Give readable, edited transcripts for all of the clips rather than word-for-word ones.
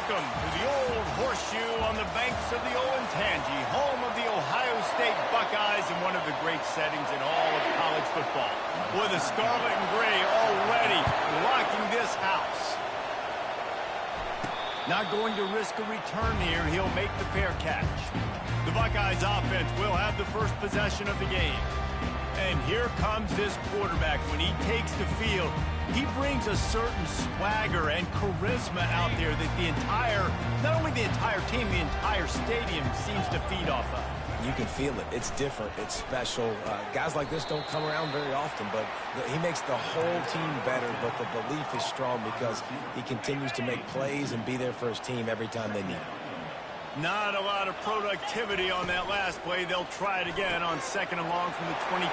Welcome to the old horseshoe on the banks of the Olentangy, home of the Ohio State Buckeyes and one of the great settings in all of college football. With the scarlet and gray already rocking this house. Not going to risk a return here. He'll make the fair catch. The Buckeyes offense will have the first possession of the game. And here comes this quarterback. When he takes the field, he brings a certain swagger and charisma out there that not only the entire team, the entire stadium seems to feed off of. You can feel it. It's different. It's special. Guys like this don't come around very often, but he makes the whole team better, but the belief is strong because he continues to make plays and be there for his team every time they need him. Not a lot of productivity on that last play. They'll try it again on 2nd and long from the 23.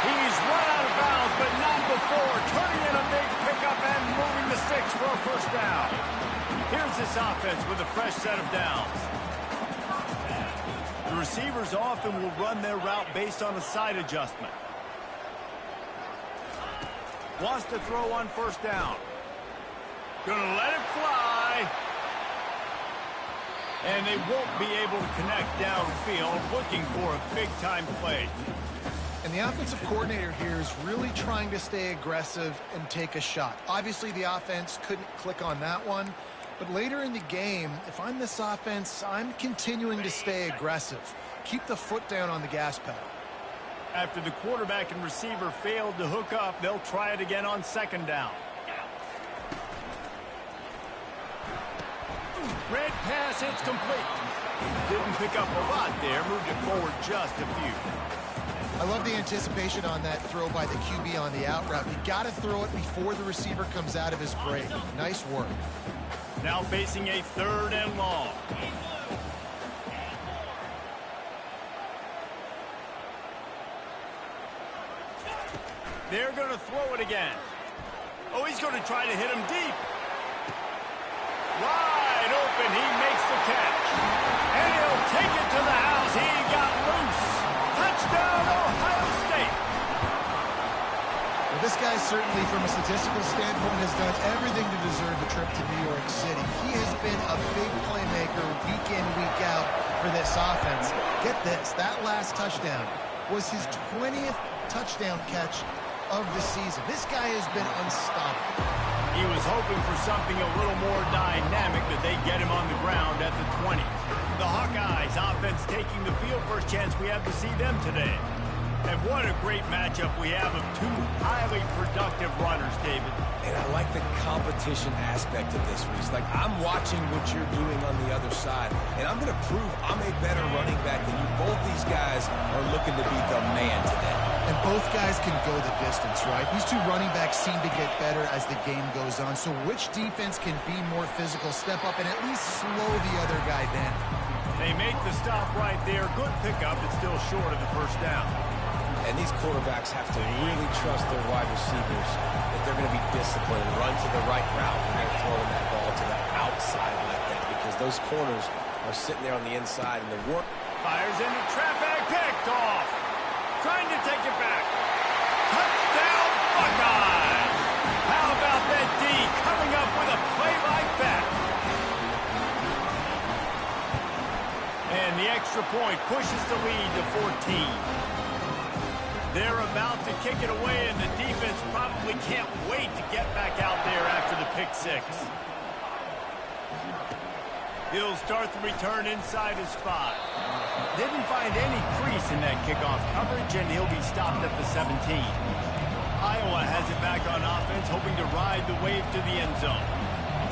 He's run out of bounds, but not before. Turning in a big pickup and moving the sticks for a first down. Here's this offense with a fresh set of downs. The receivers often will run their route based on a side adjustment. Wants to throw on 1st down. Gonna let it fly. And they won't be able to connect downfield, looking for a big-time play. And the offensive coordinator here is really trying to stay aggressive and take a shot. Obviously, the offense couldn't click on that one. But later in the game, if I'm this offense, I'm continuing to stay aggressive. Keep the foot down on the gas pedal. After the quarterback and receiver failed to hook up, they'll try it again on 2nd down. Red pass, it's complete. Didn't pick up a lot there, moved it forward just a few. I love the anticipation on that throw by the QB on the out route. You got to throw it before the receiver comes out of his break. Nice work. Now facing a 3rd and long. They're going to throw it again. Oh, he's going to try to hit him deep. Wide open, he makes the catch. And he'll take it to the house. He got loose. Touchdown, Ohio State. Well, this guy certainly, from a statistical standpoint, has done everything to deserve a trip to New York City. He has been a big playmaker week in, week out for this offense. Get this, that last touchdown was his 20th touchdown catch of the season. This guy has been unstoppable. He was hoping for something a little more dynamic, that they get him on the ground at the 20. The Hawkeyes offense taking the field. First chance we have to see them today. And what a great matchup we have of two highly productive runners, David. And I like the competition aspect of this, Reese. Like, I'm watching what you're doing on the other side, and I'm going to prove I'm a better running back than you. Both these guys are looking to be the man today. And both guys can go the distance, right? These two running backs seem to get better as the game goes on. So which defense can be more physical, step up, and at least slow the other guy down? They make the stop right there. Good pickup, but still short of the 1st down. And these quarterbacks have to really trust their wide receivers that they're going to be disciplined, run to the right route when they're throwing that ball to the outside like that, because those corners are sitting there on the inside, and the work. Fires into traffic, picked off. Trying to take it back. Touchdown, Buckeyes! How about that D coming up with a play like that? And the extra point pushes the lead to 14. They're about to kick it away, and the defense probably can't wait to get back out there after the pick 6. He'll start the return inside his 5. Didn't find any crease in that kickoff coverage, and he'll be stopped at the 17. Iowa has it back on offense, hoping to ride the wave to the end zone.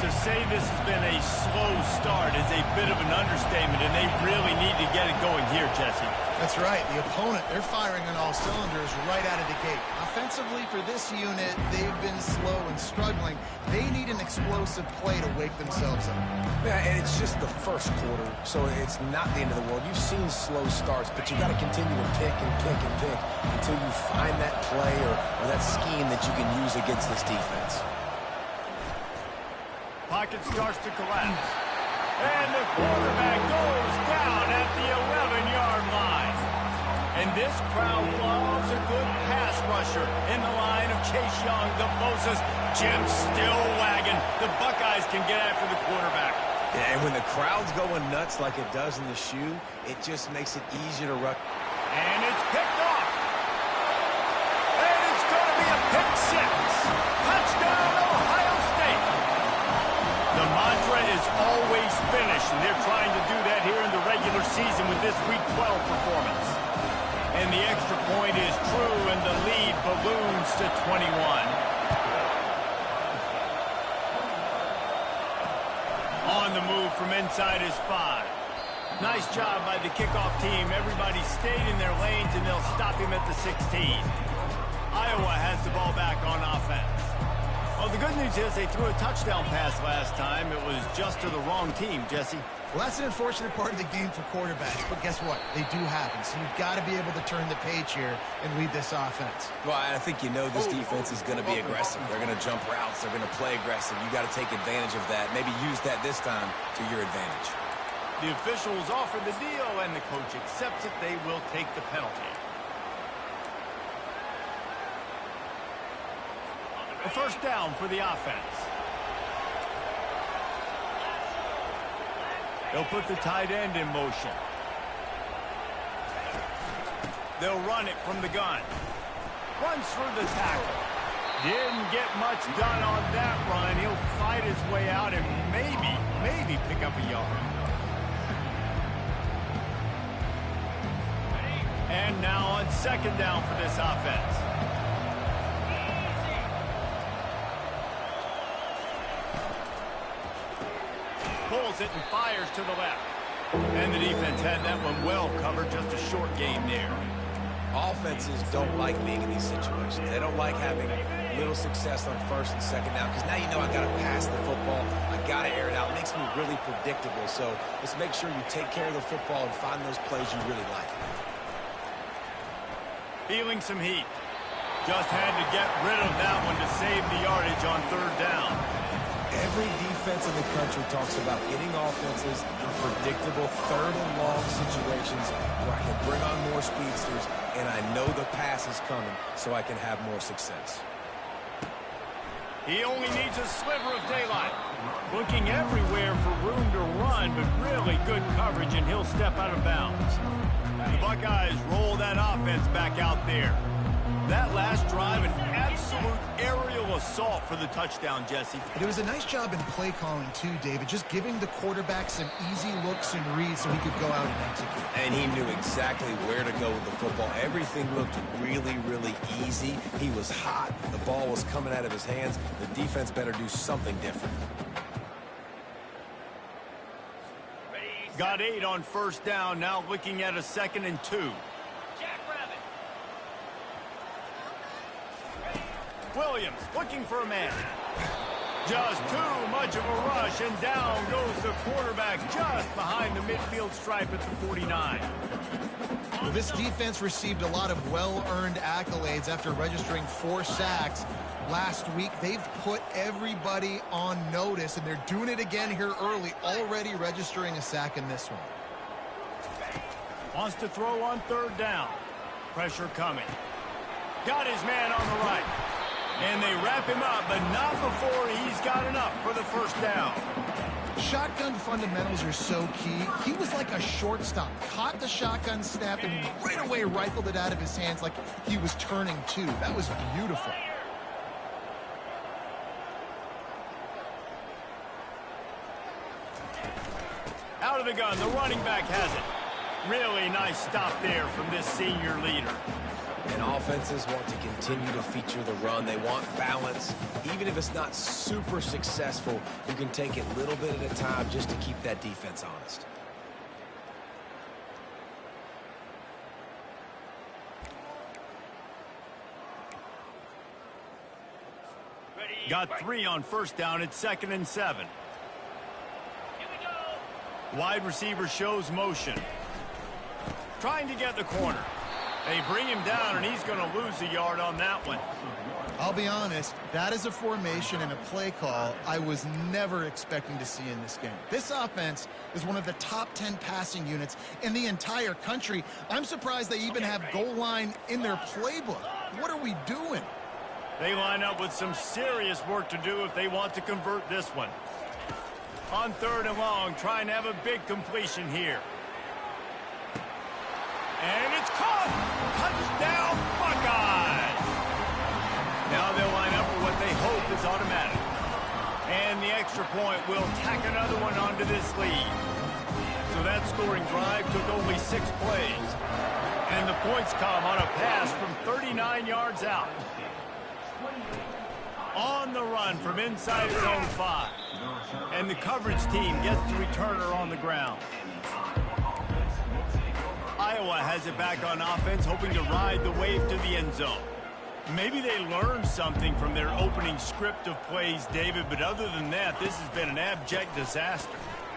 To say this has been a slow start is a bit of an understatement, and they really need to get it going here, Jesse. That's right. The opponent, they're firing on all cylinders right out of the gate. Offensively, for this unit, they've been slow and struggling. They need an explosive play to wake themselves up. Yeah, and it's just the first quarter, so it's not the end of the world. You've seen slow starts, but you got to continue to pick and pick and pick until you find that play or that scheme that you can use against this defense. Pocket starts to collapse. And the quarterback goes down at the 11-yard line. And this crowd loves a good pass rusher in the line of Chase Young, the Bosa's. Jim's still wagging. The Buckeyes can get after the quarterback. Yeah, and when the crowd's going nuts like it does in the shoe, it just makes it easier to rush. And it's picked off. And it's going to be a pick six. Touchdown, Ohio State. The mantra is always finish, and they're trying to do that here in the regular season with this Week 12 performance. And the extra point is true, and the lead balloons to 21. On the move from inside his 5. Nice job by the kickoff team. Everybody stayed in their lanes, and they'll stop him at the 16. Iowa has the ball back on offense. Well, the good news is they threw a touchdown pass last time. It was just to the wrong team, Jesse. Well, that's an unfortunate part of the game for quarterbacks, but guess what? They do happen, so you've got to be able to turn the page here and lead this offense. Well, I think you know this defense is going to be aggressive. They're going to jump routes. They're going to play aggressive. You got to take advantage of that. Maybe use that this time to your advantage. The officials offer the deal, and the coach accepts it. They will take the penalty. A first down for the offense. They'll put the tight end in motion. They'll run it from the gun. Runs through the tackle. Didn't get much done on that run. He'll fight his way out and maybe pick up a yard. And now on second down for this offense. Pulls it and fires to the left. And the defense had that one well covered. Just a short game there. Offenses don't like being in these situations. They don't like having little success on first and second down because now you know I got to pass the football. I got to air it out. It makes me really predictable. So let's make sure you take care of the football and find those plays you really like. Feeling some heat. Just had to get rid of that one to save the yardage on third down. Every defense in the country talks about getting offenses in predictable third and long situations where I can bring on more speedsters and I know the pass is coming so I can have more success. He only needs a sliver of daylight. Looking everywhere for room to run, but really good coverage, and he'll step out of bounds. The Buckeyes roll that offense back out there. That last drive, an absolute aerial assault for the touchdown, Jesse. It was a nice job in play calling, too, David, just giving the quarterback some easy looks and reads so he could go out and execute. And he knew exactly where to go with the football. Everything looked really, really easy. He was hot. The ball was coming out of his hands. The defense better do something different. Got 8 on first down, now looking at a 2nd and 2. Williams looking for a man. Just too much of a rush, and down goes the quarterback just behind the midfield stripe at the 49. Well, this defense received a lot of well-earned accolades after registering 4 sacks last week. They've put everybody on notice, and they're doing it again here early, already registering a sack in this one. Wants to throw on third down. Pressure coming. Got his man on the right. And they wrap him up, but not before he's got enough for the first down. Shotgun fundamentals are so key. He was like a shortstop. Caught the shotgun snap and right away rifled it out of his hands like he was turning two. That was beautiful. Out of the gun, the running back has it. Really nice stop there from this senior leader. And offenses want to continue to feature the run. They want balance. Even if it's not super successful, you can take it a little bit at a time just to keep that defense honest. Got 3 on first down at 2nd and 7. Wide receiver shows motion. Trying to get the corner. They bring him down, and he's going to lose a yard on that one. I'll be honest, that is a formation and a play call I was never expecting to see in this game. This offense is one of the top 10 passing units in the entire country. I'm surprised they even have goal line in their playbook. What are we doing? They line up with some serious work to do if they want to convert this one. On 3rd and long, trying to have a big completion here. And it's caught! Touchdown, Buckeyes! Now they'll line up for what they hope is automatic. And the extra point will tack another one onto this lead. So that scoring drive took only 6 plays. And the points come on a pass from 39 yards out. On the run from inside his own 5. And the coverage team gets the returner on the ground. Iowa has it back on offense, hoping to ride the wave to the end zone. Maybe they learned something from their opening script of plays, David, but other than that, this has been an abject disaster.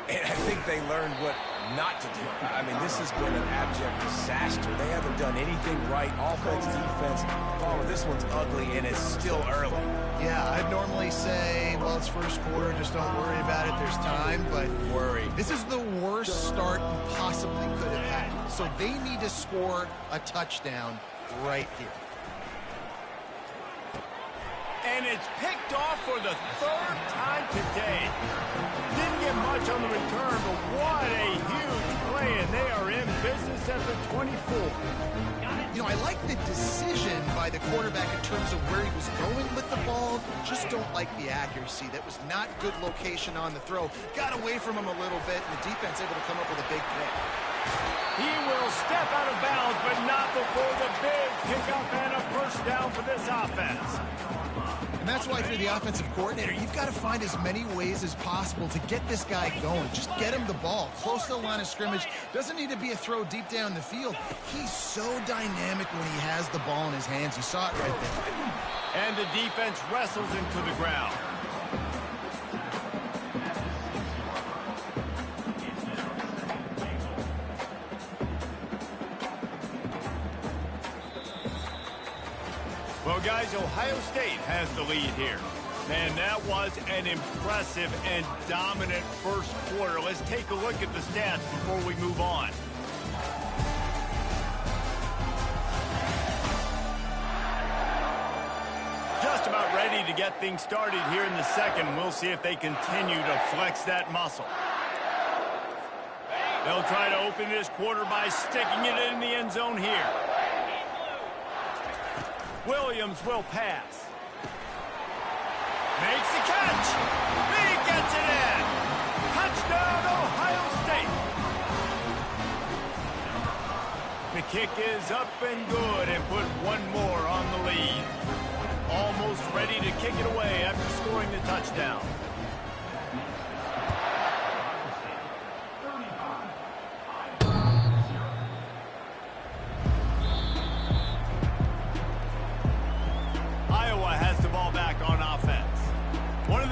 And I think they learned what not to do. I mean, this has been an abject disaster. They haven't done anything right, offense, defense. Palmer, this one's ugly, and it's still early. Yeah, I'd normally say, well, it's first quarter, just don't worry about it, there's time, but Worry. this is the worst start you possibly could have had. So they need to score a touchdown right here. And it's picked off for the 3rd time today. Didn't get much on the return, but what a huge play, and they are in business at the 24. You know, I like the decision by the quarterback in terms of where he was going with the ball. Just don't like the accuracy. That was not good location on the throw. Got away from him a little bit, and the defense able to come up with a big pick. He will step out of bounds, but not before the big pickup and a first down for this offense. And that's why, for the offensive coordinator, you've got to find as many ways as possible to get this guy going. Just get him the ball close to the line of scrimmage. Doesn't need to be a throw deep down the field. He's so dynamic when he has the ball in his hands. You saw it right there. And the defense wrestles him to the ground. Well, guys, Ohio State has the lead here. And that was an impressive and dominant first quarter. Let's take a look at the stats before we move on. Just about ready to get things started here in the second. We'll see if they continue to flex that muscle. They'll try to open this quarter by sticking it in the end zone here. Williams will pass. Makes the catch. He gets it in. Touchdown, Ohio State. The kick is up and good and put one more on the lead. Almost ready to kick it away after scoring the touchdown.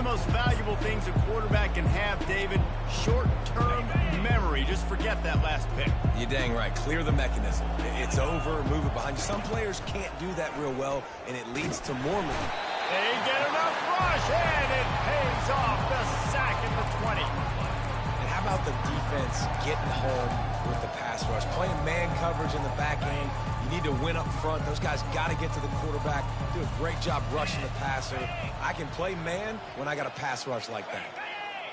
Most valuable things a quarterback can have, David, short-term memory. Just forget that last pick. You're dang right. Clear the mechanism. It's over, move it behind you. Some players can't do that real well, and it leads to more movement. They get enough rush, and it pays off. The sack at the 20. And how about the defense getting home with the pass rush? Playing man coverage in the back end. You need to win up front. Those guys got to get to the quarterback. Do a great job rushing the passer. I can play man when I got a pass rush like that.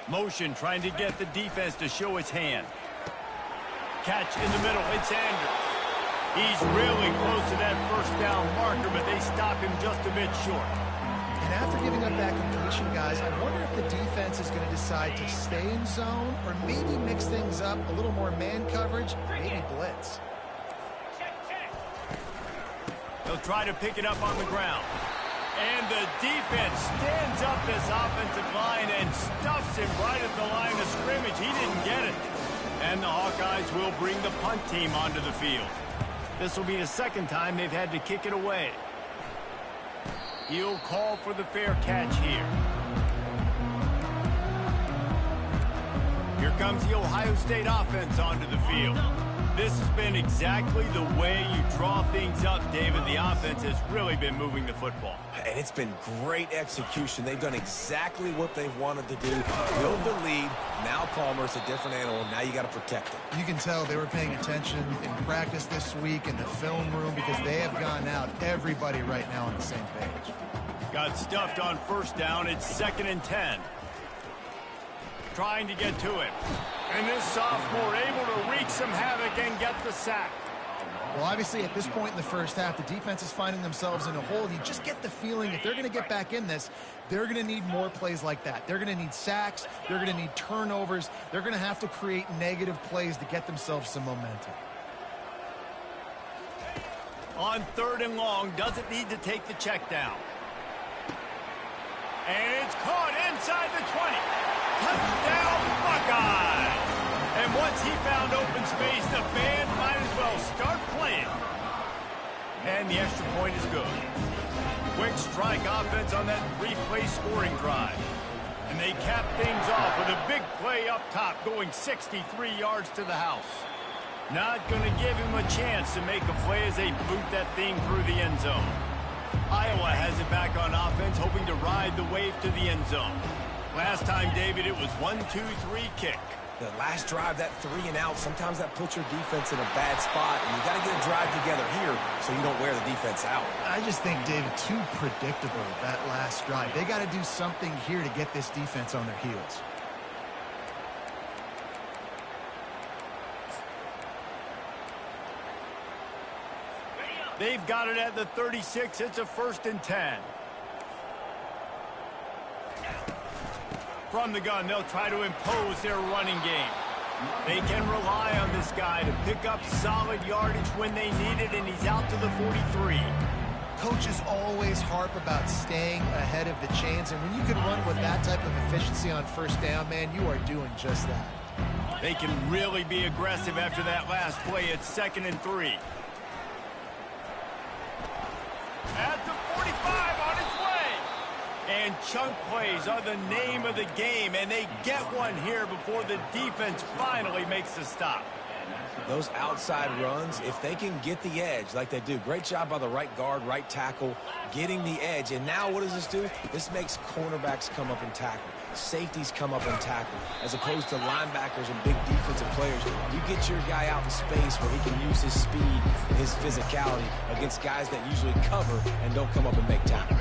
Motion trying to get the defense to show his hand. Catch in the middle. It's Andrews. He's really close to that first down marker, but they stop him just a bit short. And after giving up that completion, guys, I wonder if the defense is going to decide to stay in zone or maybe mix things up, a little more man coverage, maybe blitz. They'll try to pick it up on the ground. And the defense stands up this offensive line and stuffs him right at the line of scrimmage. He didn't get it. And the Hawkeyes will bring the punt team onto the field. This will be the second time they've had to kick it away. He'll call for the fair catch here. Here comes the Ohio State offense onto the field. This has been exactly the way you draw things up, David. The offense has really been moving the football. And it's been great execution. They've done exactly what they've wanted to do. Build the lead. Now Palmer's a different animal. Now you got to protect him. You can tell they were paying attention in practice this week in the film room because they have gone out, everybody right now on the same page. Got stuffed on first down. It's 2nd and 10. Trying to get to it. And this sophomore able to wreak some havoc and get the sack. Well, obviously, at this point in the first half, the defense is finding themselves in a hole. You just get the feeling if they're going to get back in this, they're going to need more plays like that. They're going to need sacks. They're going to need turnovers. They're going to have to create negative plays to get themselves some momentum. On 3rd and long, doesn't need to take the check down. And it's caught inside the 20. Touchdown, Buckeyes! And once he found open space, the band might as well start playing. And the extra point is good. Quick strike offense on that 3-play scoring drive. And they cap things off with a big play up top going 63 yards to the house. Not going to give him a chance to make a play as they boot that thing through the end zone. Iowa has it back on offense, hoping to ride the wave to the end zone. Last time, David, it was 1-2-3 kick. The last drive, that 3 and out, sometimes that puts your defense in a bad spot, and you got to get a drive together here so you don't wear the defense out. I just think, David, too predictable, that last drive. They got to do something here to get this defense on their heels. They've got it at the 36. It's a 1st and 10. From the gun, they'll try to impose their running game. They can rely on this guy to pick up solid yardage when they need it, and he's out to the 43. Coaches always harp about staying ahead of the chains, and when you can run with that type of efficiency on first down, man, you are doing just that. They can really be aggressive after that last play. It's 2nd and 3. At the 45 on his way. And chunk plays are the name of the game, and they get one here before the defense finally makes the stop. Those outside runs, if they can get the edge like they do, great job by the right guard, right tackle, getting the edge. And now what does this do? This makes cornerbacks come up and tackle. Safeties come up and tackle, as opposed to linebackers and big defensive players. You get your guy out in space where he can use his speed and his physicality against guys that usually cover and don't come up and make tackles.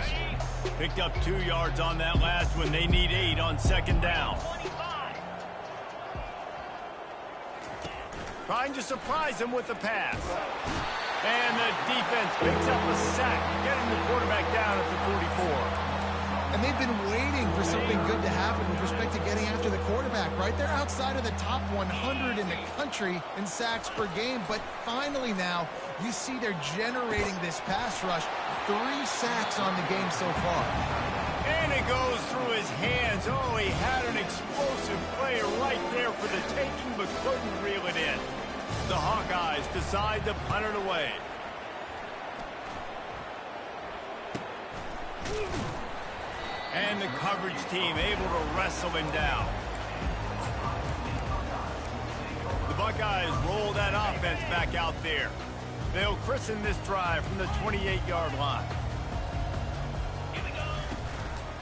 Picked up 2 yards on that last one. They need 8 on 2nd down. Trying to surprise him with the pass. And the defense picks up a sack, getting the quarterback down at the 44. And they've been waiting for something good to happen with respect to getting after the quarterback, right? They're outside of the top 100 in the country in sacks per game, but finally now you see they're generating this pass rush. 3 sacks on the game so far. And it goes through his hands. Oh, he had an explosive play right there for the taking, but couldn't reel it in. The Hawkeyes decide to punt it away. And the coverage team able to wrestle him down. The Buckeyes roll that offense back out there. They'll christen this drive from the 28-yard line.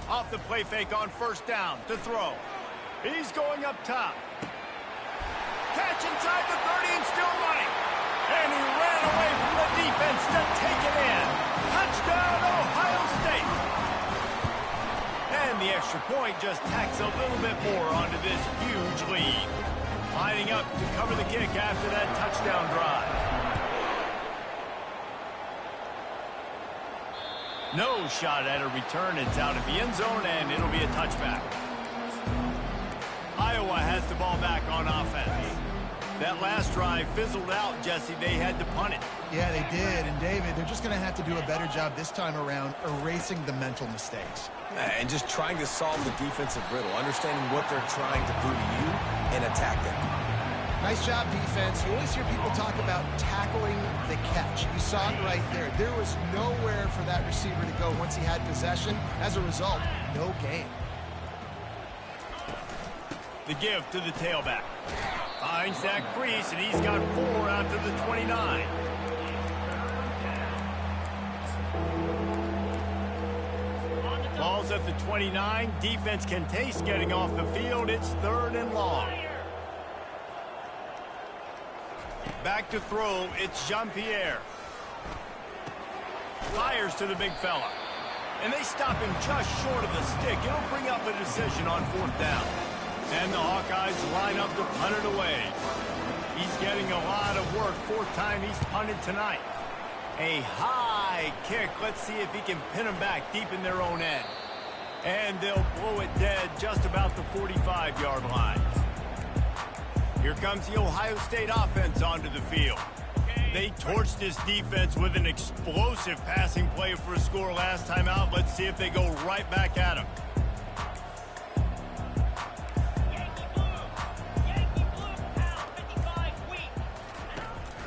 Off the play fake on first down to throw. He's going up top. Catch inside the 30 and still running. And he ran away from the defense to take it in. Touchdown, Ohio State. And the extra point just tacks a little bit more onto this huge lead. Lining up to cover the kick after that touchdown drive. No shot at a return. It's out of the end zone, and it'll be a touchback. Iowa has the ball back on offense. That last drive fizzled out, Jesse. They had to punt it. Yeah, they did. And, David, they're just going to have to do a better job this time around erasing the mental mistakes. And just trying to solve the defensive riddle, understanding what they're trying to do to you and attack them. Nice job, defense. You always hear people talk about tackling the catch. You saw it right there. There was nowhere for that receiver to go once he had possession. As a result, no gain. The give to the tailback. Finds that crease, and he's got 4 out to the 29. Ball's at the 29. Defense can taste getting off the field. It's 3rd and long. Back to throw. It's Jean-Pierre. Fires to the big fella. And they stop him just short of the stick. It'll bring up a decision on 4th down. And the Hawkeyes line up to punt it away. He's getting a lot of work. 4th time he's punted tonight. A high kick. Let's see if he can pin them back deep in their own end. And they'll blow it dead just about the 45-yard line. Here comes the Ohio State offense onto the field. They torched this defense with an explosive passing play for a score last time out. Let's see if they go right back at him.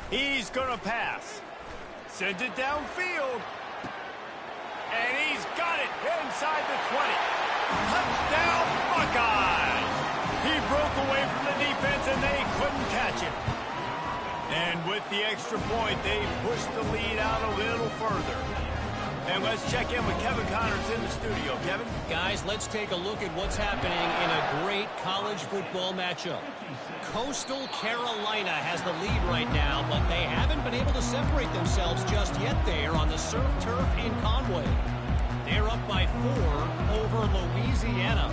He's going to pass. Sends it downfield. And he's got it inside the 20. Touchdown, Buckeyes! He broke away from the defense, and they couldn't catch him. And with the extra point, they pushed the lead out a little further. And let's check in with Kevin Connors in the studio. Kevin? Guys, let's take a look at what's happening in a great college football matchup. Coastal Carolina has the lead right now, but they haven't been able to separate themselves just yet there on the surf turf in Conway. They're up by 4 over Louisiana.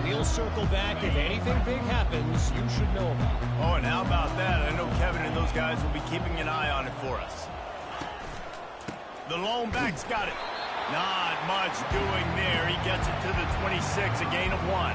We'll circle back if anything big happens you should know about. Oh, and how about that? I know Kevin and those guys will be keeping an eye on it for us. The lone back's got it. Not much doing there. He gets it to the 26, a gain of 1.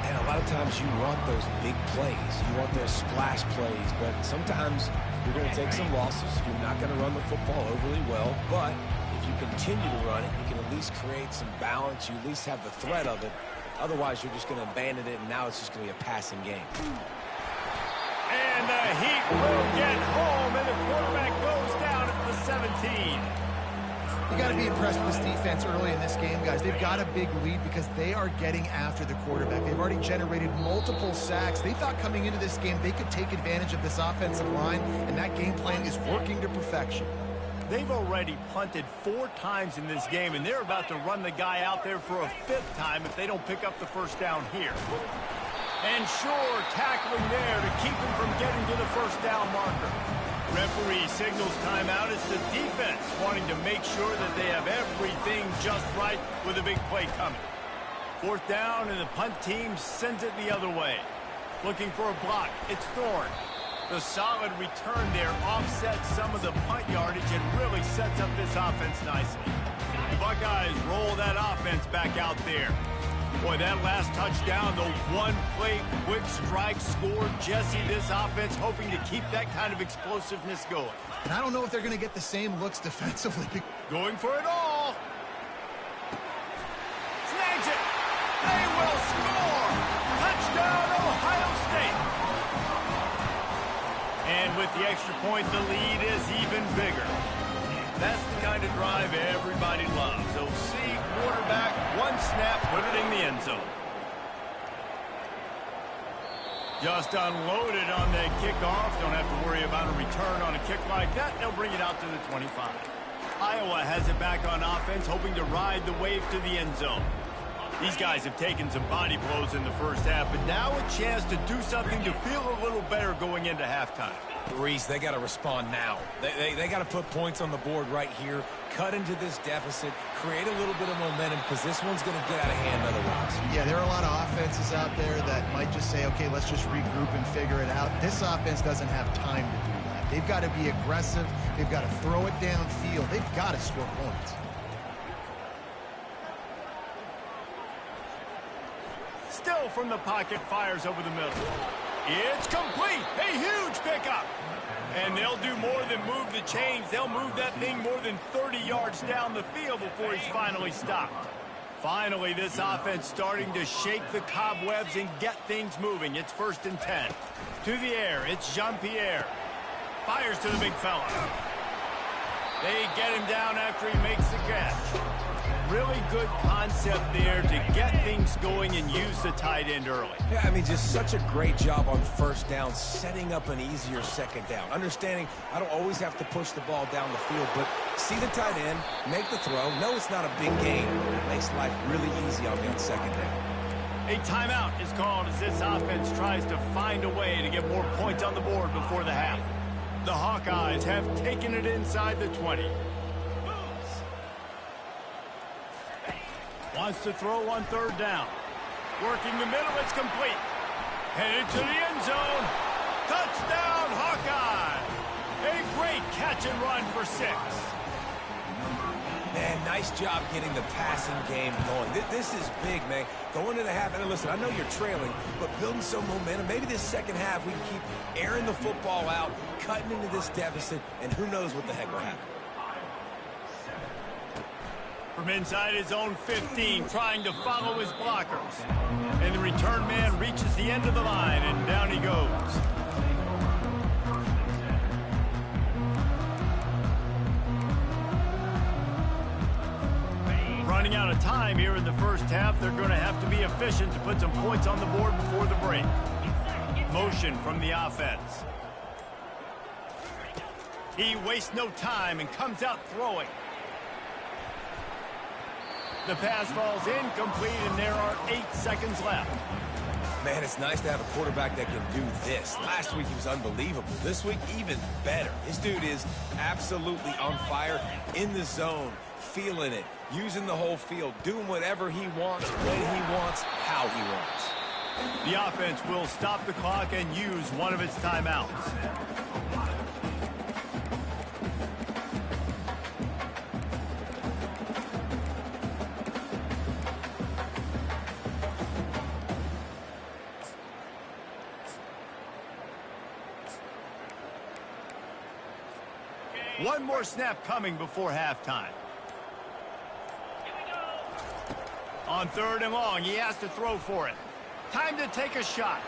And a lot of times you want those big plays. You want those splash plays. But sometimes you're going to take some losses. You're not going to run the football overly well. But if you continue to run it, you can at least create some balance. You at least have the threat of it. Otherwise, you're just going to abandon it, and now it's just going to be a passing game. And the Heat will get home, and the quarterback goes down at the 17. You got to be impressed with this defense early in this game, guys. They've got a big lead because they are getting after the quarterback. They've already generated multiple sacks. They thought coming into this game they could take advantage of this offensive line, and that game plan is working to perfection. They've already punted 4 times in this game, and they're about to run the guy out there for a 5th time if they don't pick up the first down here. And sure, tackling there to keep him from getting to the first down marker. Referee signals timeout. It's the defense wanting to make sure that they have everything just right with a big play coming. 4th down, and the punt team sends it the other way. Looking for a block. It's Thorne. The solid return there offsets some of the punt yardage and really sets up this offense nicely. The Buckeyes roll that offense back out there. Boy, that last touchdown, the one-play quick strike score. Jesse, this offense hoping to keep that kind of explosiveness going. And I don't know if they're going to get the same looks defensively. Going for it all. Snags it. They will score. Touchdown, Ohio State. And with the extra point, the lead is even bigger. That's the kind of drive everybody loves. OC, quarterback, one snap, put it in the end zone. Just unloaded on that kickoff. Don't have to worry about a return on a kick like that. They'll bring it out to the 25. Iowa has it back on offense, hoping to ride the wave to the end zone. These guys have taken some body blows in the first half, but now a chance to do something to feel a little better going into halftime. Reese, they got to respond now. They got to put points on the board right here, cut into this deficit, create a little bit of momentum, because this one's going to get out of hand otherwise. Yeah, there are a lot of offenses out there that might just say, okay, let's just regroup and figure it out. This offense doesn't have time to do that. They've got to be aggressive. They've got to throw it downfield. They've got to score points. Still from the pocket, fires over the middle. It's complete. A huge pickup. And they'll do more than move the chains. They'll move that thing more than 30 yards down the field before he's finally stopped. Finally, this offense starting to shake the cobwebs and get things moving. It's 1st and 10. To the air, it's Jean-Pierre. Fires to the big fella. They get him down after he makes the catch. really good concept there to get things going and use the tight end early. Yeah, I mean, just such a great job on first down, setting up an easier second down. Understanding I don't always have to push the ball down the field, but see the tight end, make the throw. No, it's not a big gain. It makes life really easy on me on second down. A timeout is called as this offense tries to find a way to get more points on the board before the half. The Hawkeyes have taken it inside the 20. Wants to throw on third down. Working the middle, it's complete. Headed to the end zone. Touchdown, Hawkeye! A great catch and run for 6. Man, nice job getting the passing game going. This is big, man. Going into the half, and listen, I know you're trailing, but building some momentum. Maybe this second half we can keep airing the football out, cutting into this deficit, and who knows what the heck will happen. From inside his own 15, trying to follow his blockers. And the return man reaches the end of the line, and down he goes. Running out of time here in the first half, they're going to have to be efficient to put some points on the board before the break. Motion from the offense. He wastes no time and comes out throwing. The pass falls incomplete, and there are 8 seconds left. Man, it's nice to have a quarterback that can do this. Last week he was unbelievable. This week, even better. This dude is absolutely on fire, in the zone, feeling it, using the whole field, doing whatever he wants, when he wants, how he wants. The offense will stop the clock and use one of its timeouts. One more snap coming before halftime. On third and long, he has to throw for it. Time to take a shot.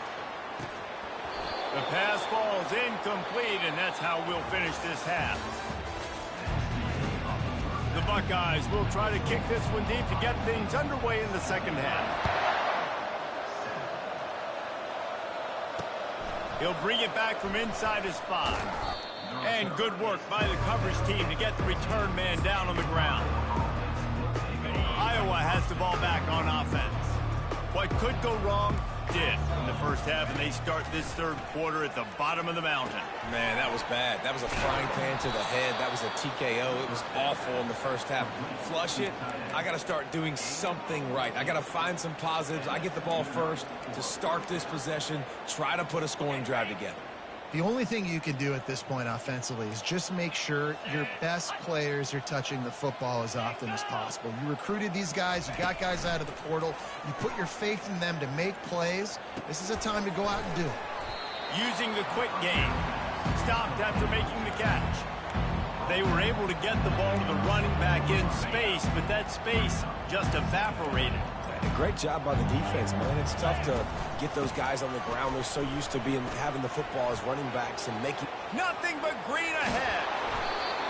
The pass falls incomplete, and that's how we'll finish this half. The Buckeyes will try to kick this one deep to get things underway in the second half. He'll bring it back from inside his 5. And good work by the coverage team to get the return man down on the ground. Iowa has the ball back on offense. What could go wrong did in the first half, and they start this third quarter at the bottom of the mountain. Man, that was bad. That was a frying pan to the head. That was a TKO. It was awful in the first half. Flush it. I got to start doing something right. I got to find some positives. I get the ball first to start this possession, try to put a scoring drive together. The only thing you can do at this point offensively is just make sure your best players are touching the football as often as possible. You recruited these guys. You got guys out of the portal. You put your faith in them to make plays. This is a time to go out and do it. Using the quick game. Stopped after making the catch. They were able to get the ball to the running back in space, but that space just evaporated. Great job by the defense, man. It's tough to get those guys on the ground. They're so used to having the football as running backs and making... Nothing but green ahead.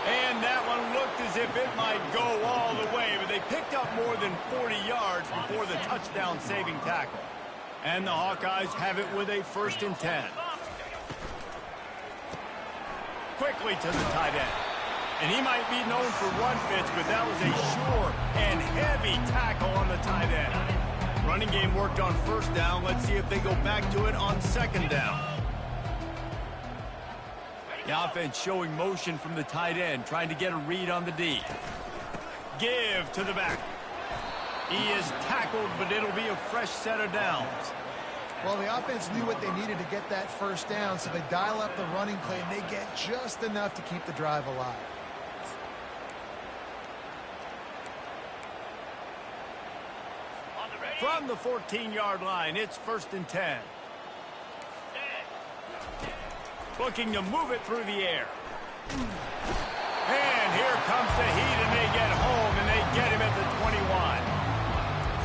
And that one looked as if it might go all the way, but they picked up more than 40 yards before the touchdown-saving tackle. And the Hawkeyes have it with a 1st and 10. Quickly to the tight end. And he might be known for run fits, but that was a sure and heavy tackle on the tight end. Running game worked on first down. Let's see if they go back to it on second down. The offense showing motion from the tight end, trying to get a read on the D. Give to the back. He is tackled, but it'll be a fresh set of downs. Well, the offense knew what they needed to get that first down, so they dial up the running play, and they get just enough to keep the drive alive. From the 14-yard line, it's 1st and 10. Looking to move it through the air. And here comes the heat, and they get home, and they get him at the 21.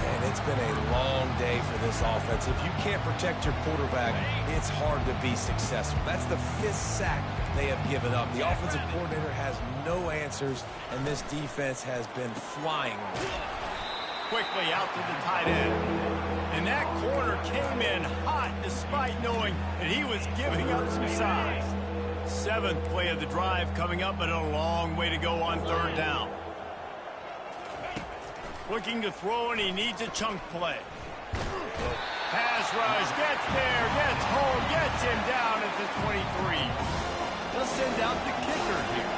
And it's been a long day for this offense. If you can't protect your quarterback, it's hard to be successful. That's the 5th sack they have given up. The offensive coordinator has no answers, and this defense has been flying. quickly out to the tight end. And that corner came in hot despite knowing that he was giving up some size. 7th play of the drive coming up, but a long way to go on 3rd down. Looking to throw, and he needs a chunk play. Pass rush, gets there, gets home, gets him down at the 23. They'll send out the kicker here.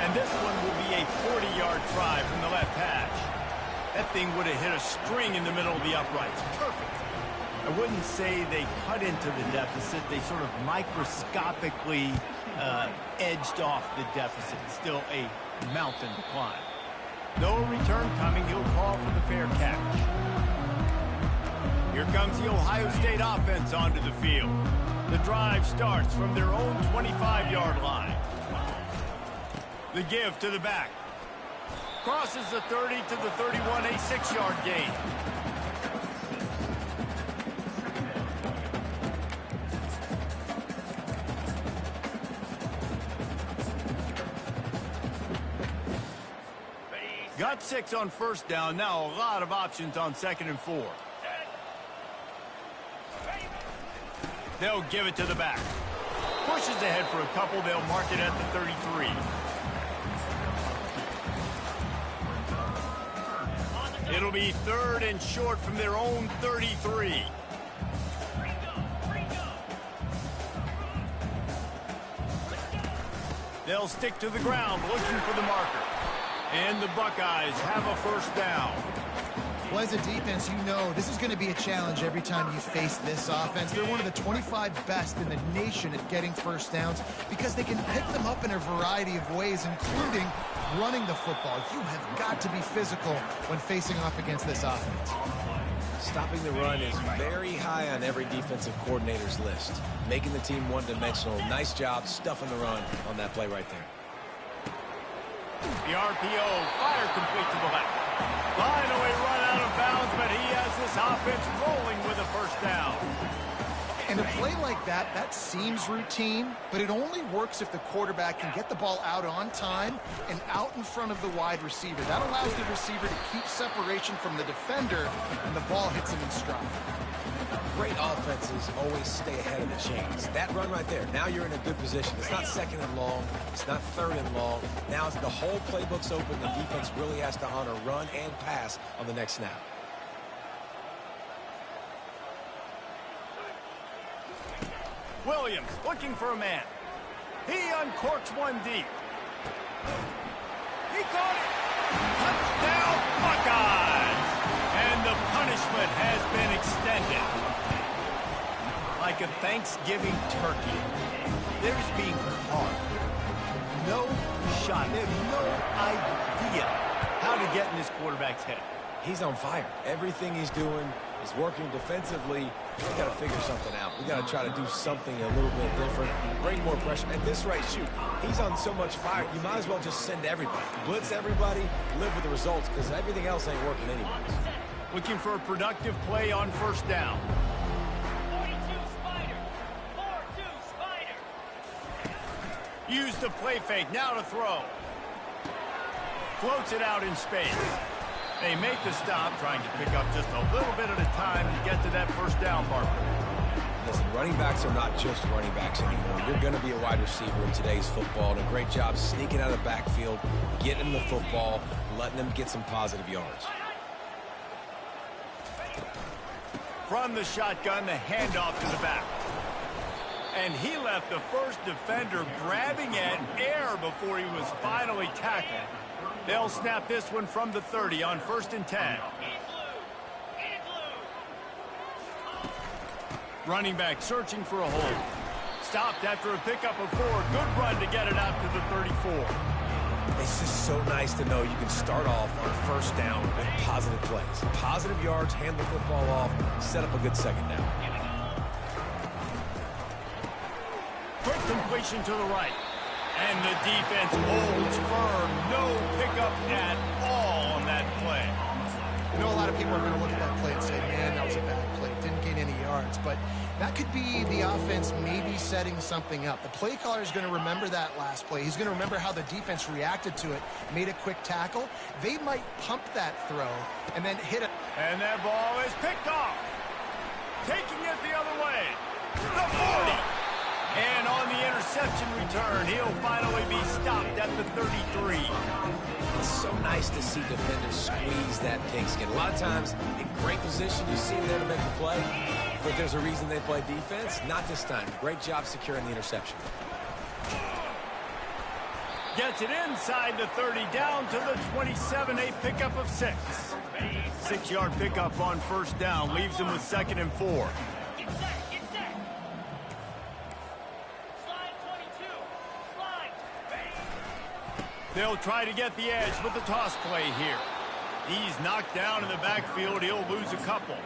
And this one will be a 40-yard try from the left hash. That thing would have hit a string in the middle of the uprights. Perfect. I wouldn't say they cut into the deficit. They sort of microscopically edged off the deficit. Still a mountain to climb. No return coming. He'll call for the fair catch. Here comes the Ohio State offense onto the field. The drive starts from their own 25-yard line. The give to the back. Crosses the 30 to the 31, a 6-yard gain. Got 6 on 1st down. Now a lot of options on 2nd and 4. They'll give it to the back. Pushes ahead for a couple. They'll mark it at the 33. It'll be 3rd and short from their own 33. They'll stick to the ground looking for the marker. And the Buckeyes have a 1st down. Well, as a defense, you know this is going to be a challenge every time you face this offense. They're one of the 25 best in the nation at getting 1st downs because they can pick them up in a variety of ways, including running the football. You have got to be physical when facing off against this offense. Stopping the run is very high on every defensive coordinator's list. Making the team one-dimensional. Nice job stuffing the run on that play right there. The RPO, fire complete to the left. Finally run out of bounds, but he has this offense rolling with a 1st down. And a play like that, that seems routine, but it only works if the quarterback can get the ball out on time and out in front of the wide receiver. That allows the receiver to keep separation from the defender, and the ball hits him in stride. Great offenses always stay ahead of the chains. That run right there, now you're in a good position. It's not 2nd and long. It's not 3rd and long. Now the whole playbook's open. The defense really has to honor run and pass on the next snap. Williams looking for a man. He uncorks one deep. He caught it. Touchdown, Buckeyes. And the punishment has been extended. Like a Thanksgiving turkey, they're just being carved. No shot. They have no idea how to get in this quarterback's head. He's on fire. Everything he's doing is working defensively. We've got to figure something out. We've got to try to do something a little bit different, bring more pressure. At this rate, shoot, he's on so much fire, you might as well just send everybody. Blitz everybody, live with the results, because everything else ain't working anyways. Looking for a productive play on 1st down. 42 Spider. 4-2 Spider. Use the play fake, now to throw. Floats it out in space. They make the stop, trying to pick up just a little bit at a time to get to that 1st down marker. Listen, running backs are not just running backs anymore. You're going to be a wide receiver in today's football, and a great job sneaking out of the backfield, getting them the football, letting them get some positive yards. From the shotgun, the handoff to the back. And he left the first defender grabbing at air before he was finally tackled. They'll snap this one from the 30 on 1st and 10. Running back searching for a hole. Stopped after a pickup of 4. Good run to get it out to the 34. It's just so nice to know you can start off on 1st down with positive plays. Positive yards, hand the football off, set up a good 2nd down. Quick completion to the right. And the defense holds firm. No pickup at all on that play. I know a lot of people are going to look at that play and say, man, that was a bad play. Didn't gain any yards. But that could be the offense maybe setting something up. The play caller is going to remember that last play. He's going to remember how the defense reacted to it, made a quick tackle. They might pump that throw and then hit it. And that ball is picked off. Taking it the other way. The 40. And on the interception return, he'll finally be stopped at the 33. It's so nice to see defenders squeeze that pigskin. A lot of times, in great position, you see him there to make the play, but there's a reason they play defense. Not this time. Great job securing the interception. Gets it inside the 30, down to the 27, a pickup of 6. 6-yard pickup on first down, leaves him with 2nd and 4. Get set, get set. Slide 22. Slide. They'll try to get the edge with the toss play here. He's knocked down in the backfield. He'll lose a couple.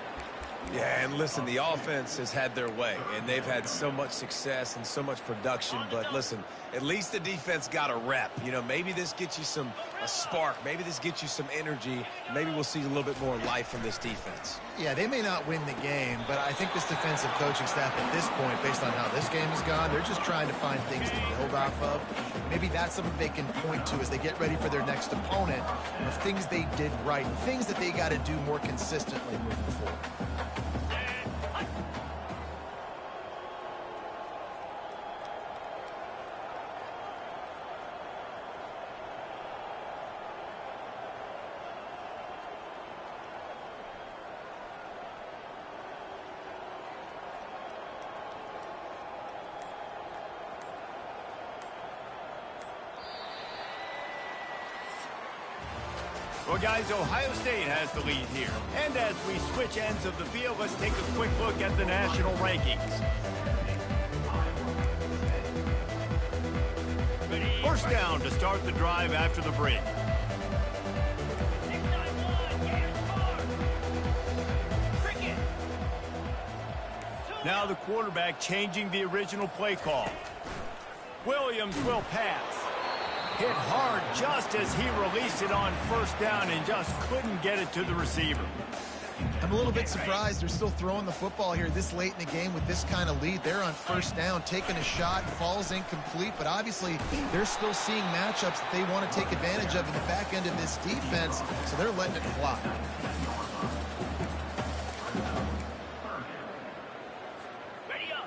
Yeah, and listen, the offense has had their way, and they've had so much success and so much production. But listen, at least the defense got a rep. You know, maybe this gets you a spark. Maybe this gets you some energy. Maybe we'll see a little bit more life from this defense. Yeah, they may not win the game, but I think this defensive coaching staff at this point, based on how this game has gone, they're just trying to find things to build off of. Maybe that's something they can point to as they get ready for their next opponent of things they did right, things that they got to do more consistently moving forward. Well, guys, Ohio State has the lead here. And as we switch ends of the field, let's take a quick look at the national rankings. First down to start the drive after the break. 691, get hard. Cricket. Now the quarterback changing the original play call. Williams will pass. Hit hard just as he released it on first down and just couldn't get it to the receiver. I'm a little bit surprised they're still throwing the football here this late in the game with this kind of lead. They're on first down, taking a shot, falls incomplete, but obviously they're still seeing matchups that they want to take advantage of in the back end of this defense, so they're letting it fly.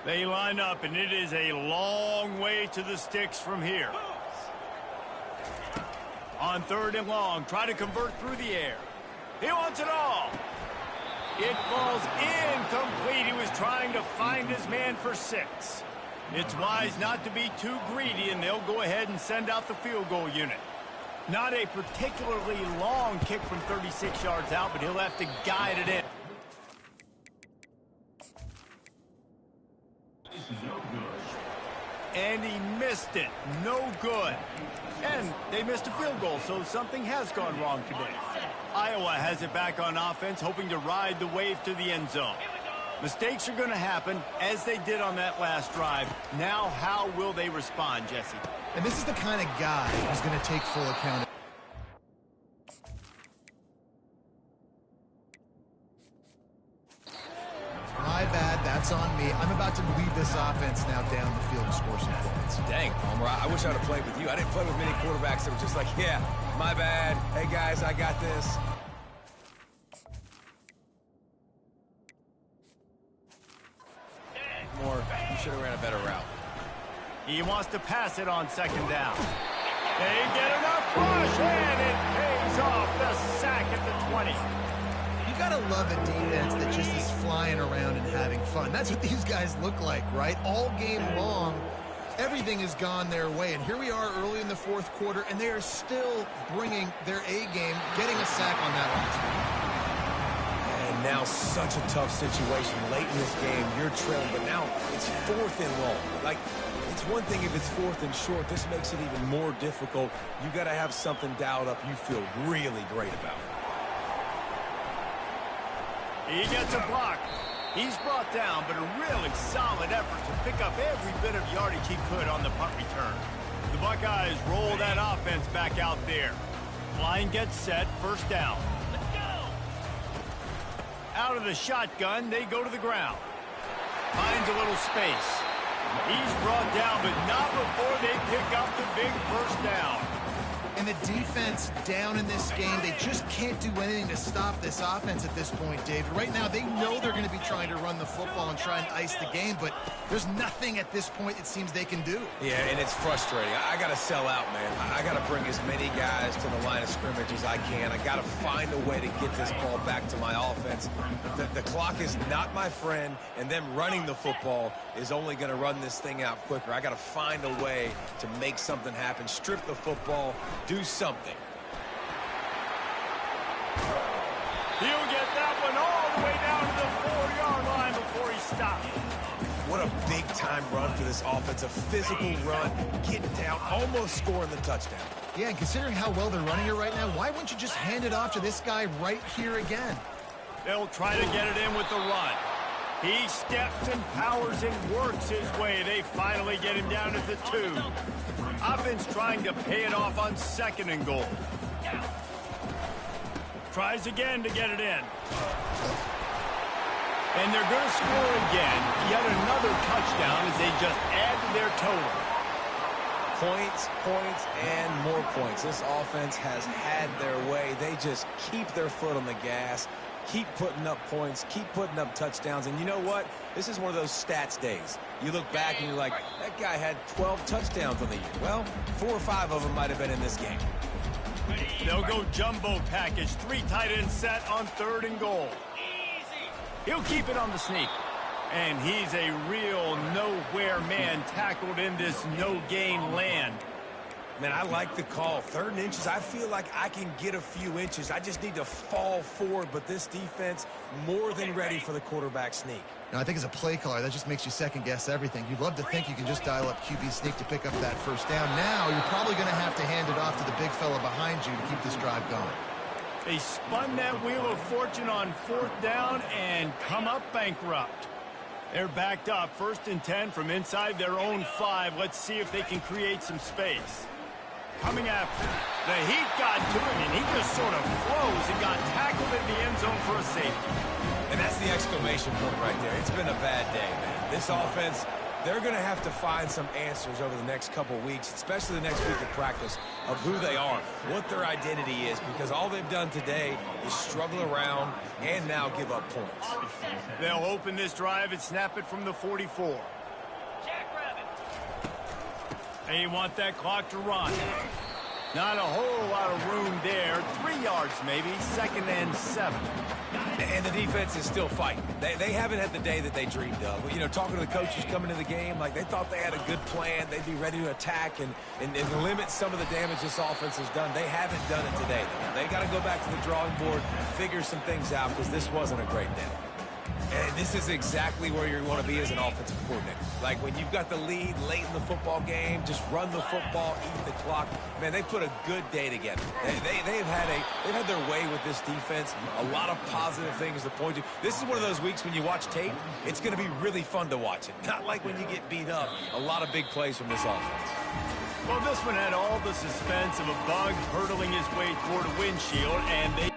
They line up, and it is a long way to the sticks from here. On 3rd and long, try to convert through the air. He wants it all. It falls incomplete. He was trying to find his man for 6. It's wise not to be too greedy, and they'll go ahead and send out the field goal unit. Not a particularly long kick from 36 yards out, but he'll have to guide it in. And he missed it. No good. And they missed a field goal, so something has gone wrong today. Iowa has it back on offense, hoping to ride the wave to the end zone. Mistakes are going to happen, as they did on that last drive. Now, how will they respond, Jesse? And this is the kind of guy who's going to take full account. My bad, that's on me. I'm about to lead this offense now down the field and score some points. Dang, Palmer, I wish I would have played with you. I didn't play with many quarterbacks that were just like, yeah, my bad. Hey, guys, I got this. More, you should have ran a better route. He wants to pass it on 2nd down. They get enough push, and it pays off. The sack at the 20. You gotta love a defense that just is flying around and having fun. That's what these guys look like, right? All game long, everything has gone their way. And here we are early in the 4th quarter, and they are still bringing their A game, getting a sack on that last one. And now such a tough situation late in this game. You're trailing, but now it's 4th and long. Like, it's one thing if it's 4th and short. This makes it even more difficult. You got to have something dialed up you feel really great about. He gets a block. He's brought down, but a really solid effort to pick up every bit of yardage he could on the punt return. The Buckeyes roll that offense back out there. Line gets set, first down. Let's go. Out of the shotgun, they go to the ground. Finds a little space. He's brought down, but not before they pick up the big first down. And the defense down in this game, they just can't do anything to stop this offense at this point, David. Right now, they know they're going to be trying to run the football and try and ice the game, but there's nothing at this point it seems they can do. Yeah, and it's frustrating. I got to sell out, man. I got to bring as many guys to the line of scrimmage as I can. I got to find a way to get this ball back to my offense. The clock is not my friend, and them running the football is only going to run this thing out quicker. I got to find a way to make something happen, strip the football, do something. He'll get that one all the way down to the 4-yard line before he stops. What a big-time run for this offense. A physical run, getting down, almost scoring the touchdown. Yeah, and considering how well they're running it right now, why wouldn't you just hand it off to this guy right here again? They'll try to get it in with the run. He steps and powers and works his way. They finally get him down at the 2. Offense trying to pay it off on 2nd and goal. Tries again to get it in. And they're going to score again. Yet another touchdown as they just add to their total. Points, points, and more points. This offense has had their way. They just keep their foot on the gas, keep putting up points, keep putting up touchdowns. And you know what? This is one of those stats days. You look back and you're like, that guy had 12 touchdowns on the year. Well, 4 or 5 of them might have been in this game. They'll go jumbo package. 3 tight ends set on 3rd and goal. He'll keep it on the sneak. And he's a real nowhere man tackled in this no-gain land. Man, I like the call. 3rd and inches, I feel like I can get a few inches. I just need to fall forward, but this defense more than ready for the quarterback sneak. Now, I think as a play caller, that just makes you second-guess everything. You'd love to think you can just dial up QB sneak to pick up that first down. Now, you're probably going to have to hand it off to the big fella behind you to keep this drive going. They spun that wheel of fortune on 4th down and come up bankrupt. They're backed up, 1st and 10 from inside their own 5. Let's see if they can create some space. Coming after. The heat got to him, and he just sort of froze and got tackled in the end zone for a safety. And that's the exclamation point right there. It's been a bad day, man. This offense, they're going to have to find some answers over the next couple weeks, especially the next week of practice, of who they are, what their identity is, because all they've done today is struggle around and now give up points. They'll open this drive and snap it from the 44. They want that clock to run. Not a whole lot of room there. 3 yards maybe, 2nd and 7. And the defense is still fighting. They haven't had the day that they dreamed of. You know, talking to the coaches coming into the game, like they thought they had a good plan. They'd be ready to attack and limit some of the damage this offense has done. They haven't done it today, though. They got to go back to the drawing board, figure some things out, because this wasn't a great day. And this is exactly where you want to be as an offensive coordinator. Like when you've got the lead late in the football game, just run the football, eat the clock. Man, they put a good day together. They've had their way with this defense. A lot of positive things to point to. This is one of those weeks when you watch tape, it's going to be really fun to watch it. Not like when you get beat up. A lot of big plays from this offense. Well, this one had all the suspense of a bug hurtling his way toward a windshield, and they